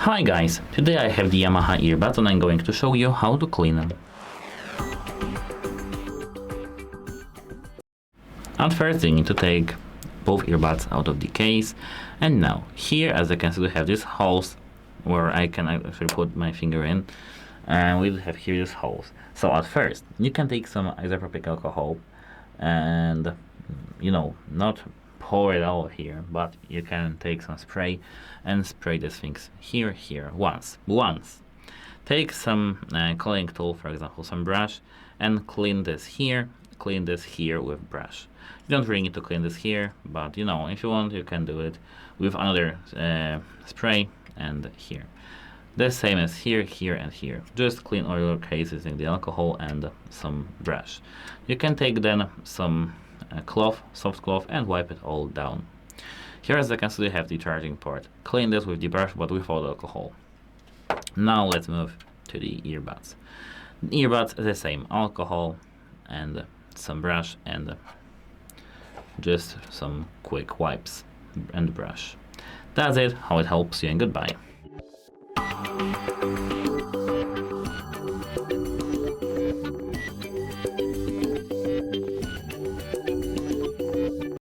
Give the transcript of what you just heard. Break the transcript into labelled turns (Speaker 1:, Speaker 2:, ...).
Speaker 1: Hi guys, today I have the Yamaha earbuds and I'm going to show you how to clean them. At first you need to take both earbuds out of the case, and now here, as you can see, we have these holes where I can actually put my finger in, and we have here these holes. So at first you can take some isopropyl alcohol and not pour it all here, but you can take some spray and spray these things here once. Take some cleaning tool, for example some brush, and clean this here with brush. You don't really need to clean this here, but if you want you can do it with another spray and here. The same as here and here. Just clean all your case using the alcohol and some brush. You can take then some cloth, soft cloth, and wipe it all down. Here, as you can see, we have the charging port. Clean this with the brush but without alcohol. Now let's move to the earbuds. The earbuds is the same, alcohol and some brush and just some quick wipes and brush. That's it, how it helps you, and goodbye.